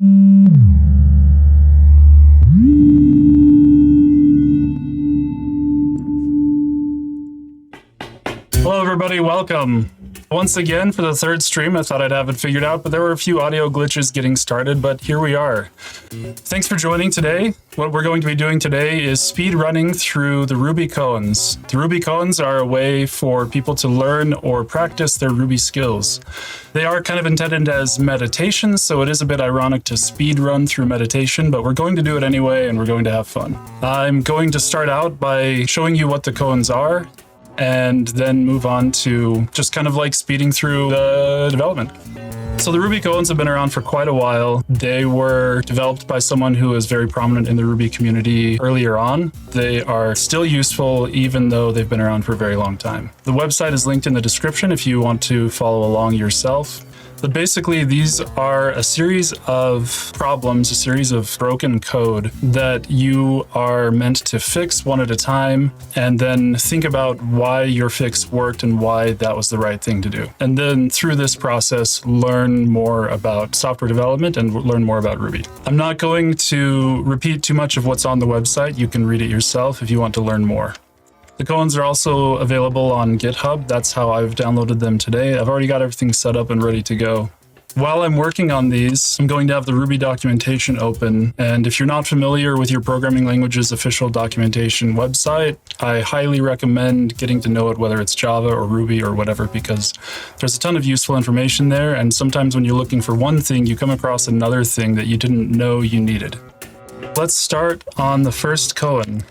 Hello everybody, welcome. Once again for the third stream. I thought I'd have it figured out, but there were a few audio glitches getting started, but here we are. Thanks for joining today. What we're going to be doing today is speed running through the Ruby Koans. The Ruby Koans are a way for people to learn or practice their Ruby skills. They are kind of intended as meditations, so it is a bit ironic to speed run through meditation, but we're going to do it anyway and we're going to have fun. I'm going to start out by showing you what the Koans are, and then move on to just kind of like speeding through the development. So the Ruby Koans have been around for quite a while. They were developed by someone who is very prominent in the Ruby community earlier on. They are still useful even though they've been around for a very long time. The website is linked in the description if you want to follow along yourself. But basically, these are a series of problems, a series of broken code that you are meant to fix one at a time, and then think about why your fix worked and why that was the right thing to do. And then through this process, learn more about software development and learn more about Ruby. I'm not going to repeat too much of what's on the website. You can read it yourself if you want to learn more. The Koans are also available on GitHub. That's how I've downloaded them today. I've already got everything set up and ready to go. While I'm working on these, I'm going to have the Ruby documentation open. And if you're not familiar with your programming language's official documentation website, I highly recommend getting to know it, whether it's Java or Ruby or whatever, because there's a ton of useful information there. And sometimes when you're looking for one thing, you come across another thing that you didn't know you needed. Let's start on the first Koan.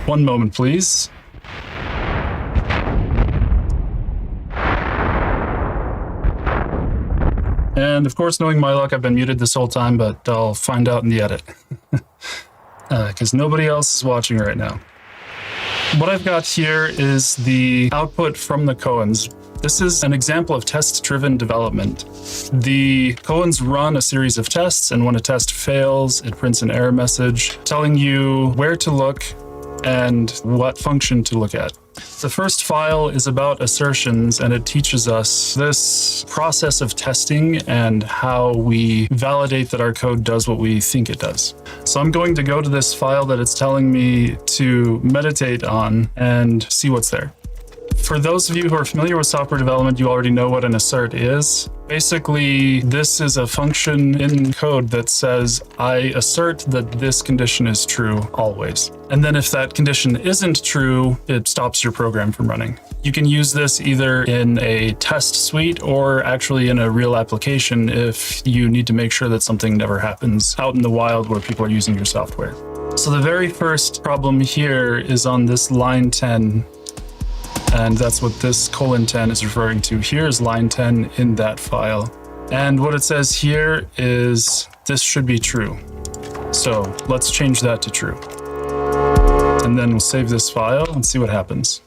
One moment, please. And of course, knowing my luck, I've been muted this whole time, but I'll find out in the edit. Because nobody else is watching right now. What I've got here is the output from the Koans. This is an example of test-driven development. The Koans run a series of tests, and when a test fails, it prints an error message telling you where to look and what function to look at. The first file is about assertions, and it teaches us this process of testing and how we validate that our code does what we think it does. So I'm going to go to this file that it's telling me to meditate on and see what's there. For those of you who are familiar with software development, you already know what an assert is. Basically, this is a function in code that says, I assert that this condition is true always. And then if that condition isn't true, it stops your program from running. You can use this either in a test suite or actually in a real application if you need to make sure that something never happens out in the wild where people are using your software. So the very first problem here is on this line 10. And that's what this :10 is referring to. Here's line 10 in that file. And what it says here is this should be true. So let's change that to true. And then we'll save this file and see what happens.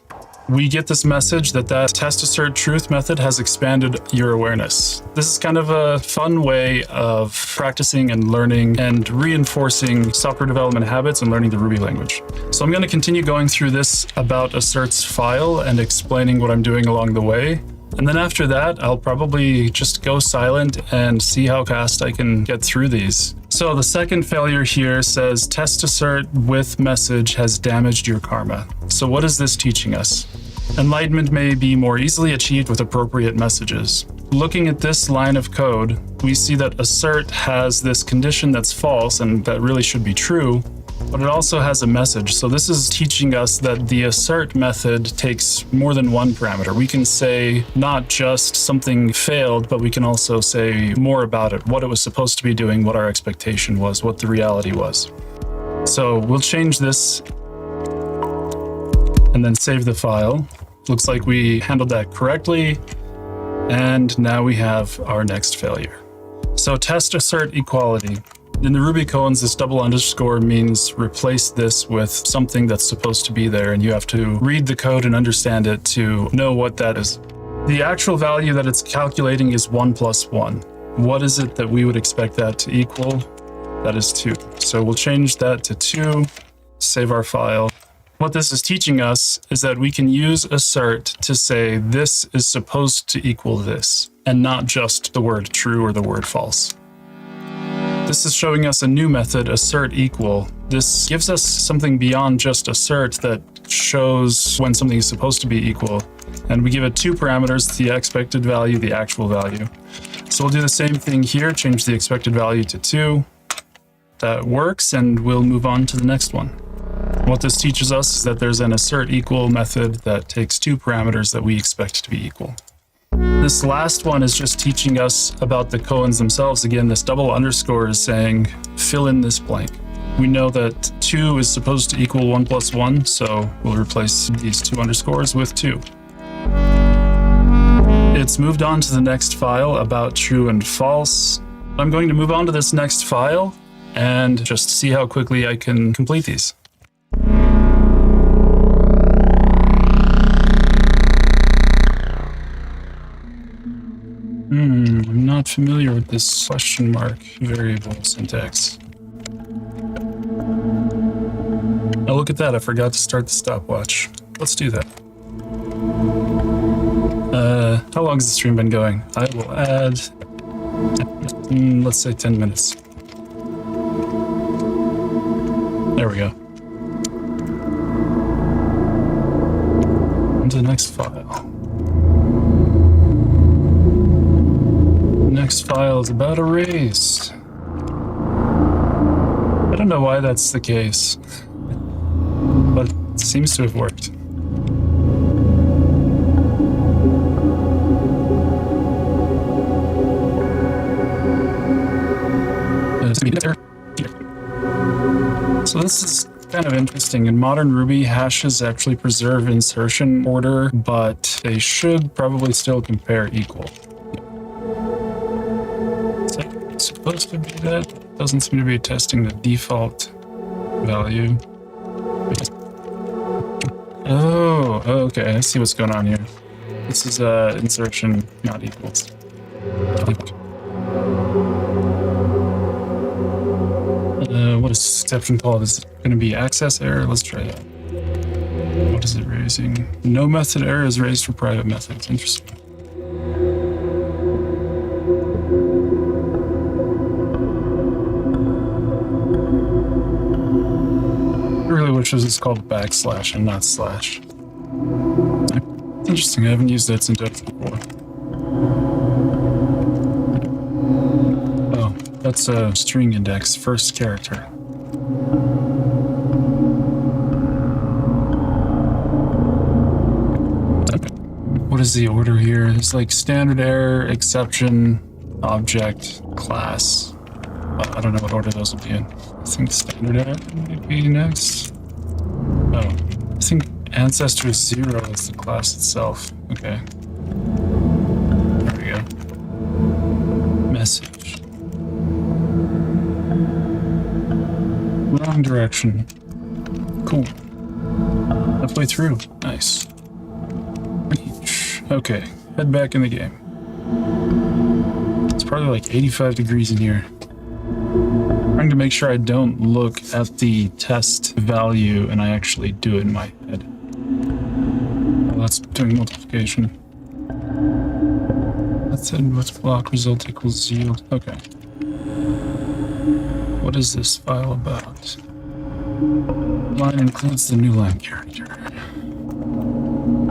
We get this message that test assert truth method has expanded your awareness. This is kind of a fun way of practicing and learning and reinforcing software development habits and learning the Ruby language. So I'm going to continue going through this about asserts file and explaining what I'm doing along the way. And then after that, I'll probably just go silent and see how fast I can get through these. So the second failure here says test assert with message has damaged your karma. So what is this teaching us? Enlightenment may be more easily achieved with appropriate messages. Looking at this line of code, we see that assert has this condition that's false and that really should be true, but it also has a message. So this is teaching us that the assert method takes more than one parameter. We can say not just something failed, but we can also say more about it, what it was supposed to be doing, what our expectation was, what the reality was. So we'll change this and then save the file. Looks like we handled that correctly. And now we have our next failure. So test assert equality. In the Ruby Koans, this double underscore means replace this with something that's supposed to be there, and you have to read the code and understand it to know what that is. The actual value that it's calculating is 1 plus 1. What is it that we would expect that to equal? That is 2. So we'll change that to 2, save our file. What this is teaching us is that we can use assert to say this is supposed to equal this. and not just the word true or the word false. This is showing us a new method, assert equal. This gives us something beyond just assert that shows when something is supposed to be equal. And we give it two parameters, the expected value, the actual value. So we'll do the same thing here, change the expected value to 2. That works, and we'll move on to the next one. What this teaches us is that there's an assert equal method that takes two parameters that we expect to be equal. This last one is just teaching us about the Koans themselves. Again, this double underscore is saying, fill in this blank. We know that 2 is supposed to equal 1 plus 1, so we'll replace these two underscores with 2. It's moved on to the next file about true and false. I'm going to move on to this next file and just see how quickly I can complete these. I'm not familiar with this question mark variable syntax. Oh, look at that, I forgot to start the stopwatch. Let's do that. How long has the stream been going? I will add, let's say 10 minutes. There we go. On to the next file. Next file is about arrays. I don't know why that's the case, but it seems to have worked. So this is kind of interesting. In modern Ruby, hashes actually preserve insertion order, but they should probably still compare equal. Is that supposed to be that? Doesn't seem to be testing the default value. Oh, okay. I see what's going on here. This is insertion, not equals. What is exception called? Is it going to be access error? Let's try that. What is it raising? No method error is raised for private methods. Interesting. I really wish this was called backslash and not slash. It's interesting. I haven't used that syntax before. Oh, that's a string index, first character. What is the order here? It's like standard error, exception, object, class. I don't know what order those will be in. I think standard error might be next. Oh, I think ancestor 0 is the class itself. Okay. There we go. Message. Wrong direction. Cool. Halfway through. Nice. Okay, head back in the game. It's probably like 85 degrees in here. I'm trying to make sure I don't look at the test value and I actually do it in my head. Well, that's doing multiplication. Method with block result equals yield. Okay. What is this file about? Line includes the new line character.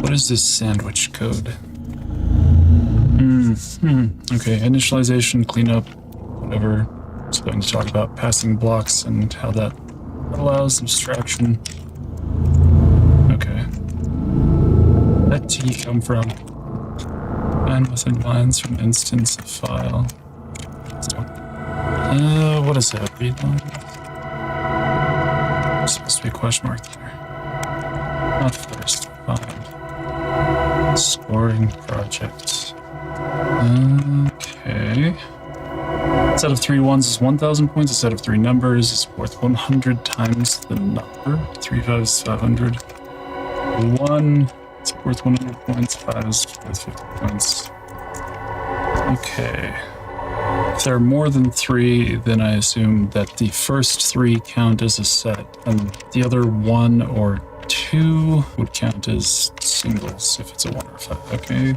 What is this sandwich code? Okay, initialization, cleanup, whatever. It's going to talk about passing blocks and how that allows abstraction. Okay. That T come from? Line within lines from instance of file. So, what is that? Read line? There's supposed to be a question mark there. Not first. Find. Scoring project. Okay. A set of 3 ones is 1,000 points. A set of 3 numbers is worth 100 times the number. 3 5 is 500. 1 is worth 100 points. 5 is worth 50 points. Okay. If there are more than 3, then I assume that the first 3 count as a set, and the other 1 or 2 would count as singles if it's a 1 or 5. Okay.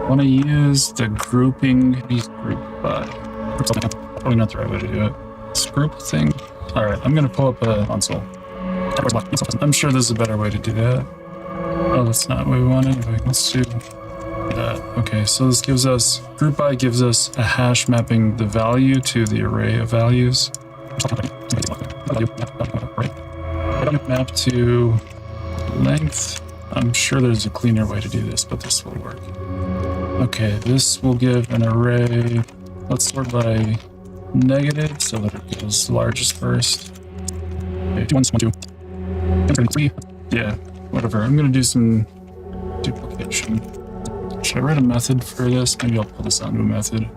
Want to use the grouping group by. Probably not the right way to do it. This group thing. All right, I'm gonna pull up a console. I'm sure there's a better way to do that. Oh, that's not what we want anyway. Let's do that. Okay, so this gives us, group by gives us a hash mapping the value to the array of values. Map to length. I'm sure there's a cleaner way to do this, but this will work. Okay, this will give an array. Let's sort by negative so that it goes largest first. Okay, 2, 1, 1, 2. Yeah, whatever. I'm gonna do some duplication. Should I write a method for this? Maybe I'll pull this onto a method.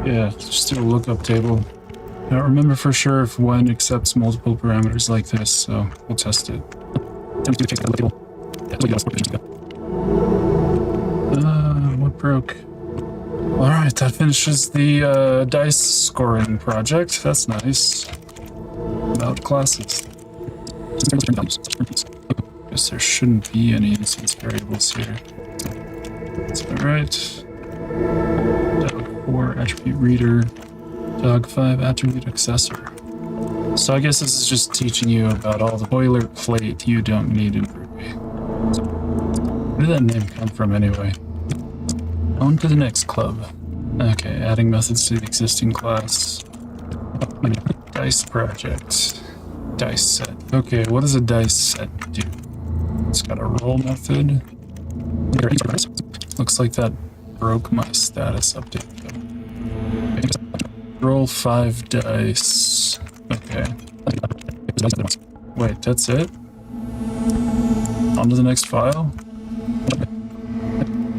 Yeah, just do a lookup table. I don't remember for sure if when accepts multiple parameters like this, so we'll test it. What broke? Alright, that finishes the dice scoring project. That's nice. About classes. Guess there shouldn't be any instance variables here. Is that right? Dog 4 attribute reader. Dog 5 attribute accessor. So I guess this is just teaching you about all the boilerplate you don't need in Ruby. Where did that name come from anyway? On to the next club. Okay, adding methods to the existing class. Dice project. Dice set. Okay, what does a dice set do? It's got a roll method. Looks like that broke my status update. Roll 5 dice. Okay. Wait, that's it? On to the next file?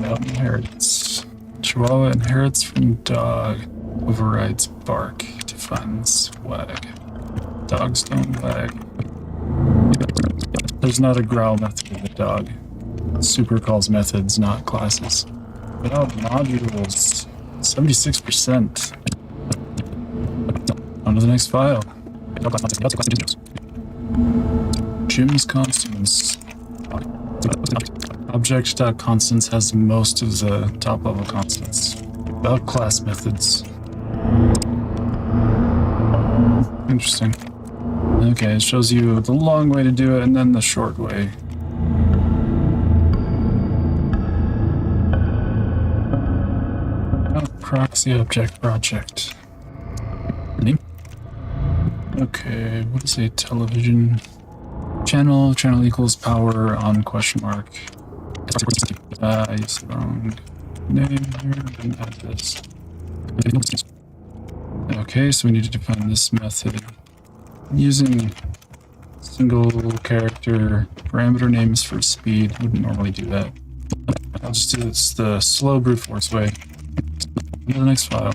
Inheritance. Chihuahua inherits from dog. Overrides bark. Defines wag. Dogs don't wag. There's not a growl method of the dog. Super calls methods, not classes. Without modules, 76%. On to the next file. Jim's constants. Object.constants has most of the top level constants. About class methods. Interesting. Okay, it shows you the long way to do it and then the short way. Proxy object project. Name? Okay, what is a television channel? Channel equals power on question mark. I used the wrong name here. Didn't add this. Okay, so we need to define this method using single character parameter names for speed. Wouldn't normally do that. I'll just do this the slow brute force way. To the next file.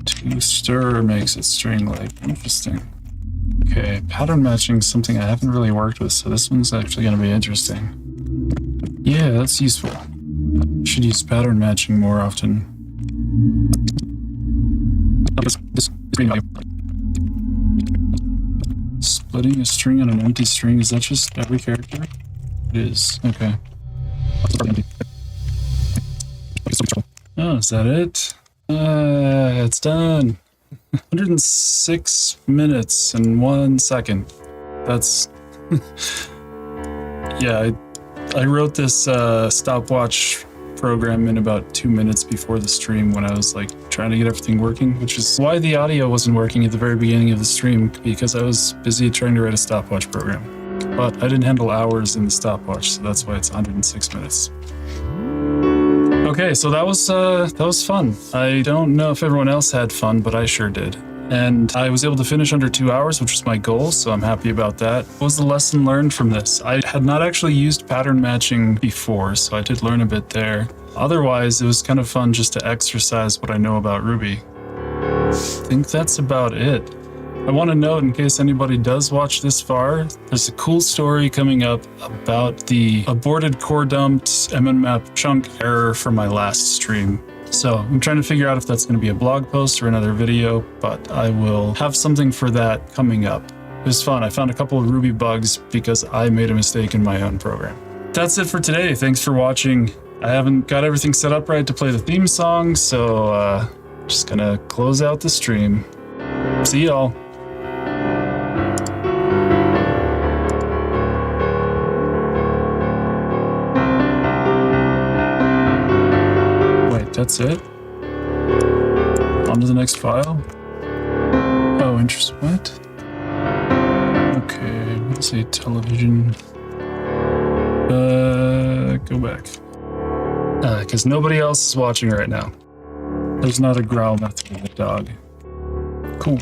To stir makes it string-like. Interesting. Okay, pattern matching is something I haven't really worked with, so this one's actually going to be interesting. Yeah, that's useful. Should use pattern matching more often. Splitting a string on an empty string, is that just every character? It is, okay. Oh, is that it? It's done. 106 minutes and 1 second. That's... yeah, I wrote this stopwatch program in about 2 minutes before the stream when I was like trying to get everything working, which is why the audio wasn't working at the very beginning of the stream, because I was busy trying to write a stopwatch program. But I didn't handle hours in the stopwatch, so that's why it's 106 minutes. Okay, so that was fun. I don't know if everyone else had fun, but I sure did. And I was able to finish under 2 hours, which was my goal, so I'm happy about that. What was the lesson learned from this? I had not actually used pattern matching before, so I did learn a bit there. Otherwise, it was kind of fun just to exercise what I know about Ruby. I think that's about it. I want to note, in case anybody does watch this far, there's a cool story coming up about the aborted core dumped MNMAP chunk error from my last stream. So I'm trying to figure out if that's going to be a blog post or another video, but I will have something for that coming up. It was fun. I found a couple of Ruby bugs because I made a mistake in my own program. That's it for today. Thanks for watching. I haven't got everything set up right to play the theme song, so just gonna close out the stream. See y'all. Wait, that's it? On to the next file? Oh, interesting. What? Okay, let's see, television. Go back. Because nobody else is watching right now. There's not a growl method of the dog. Cool.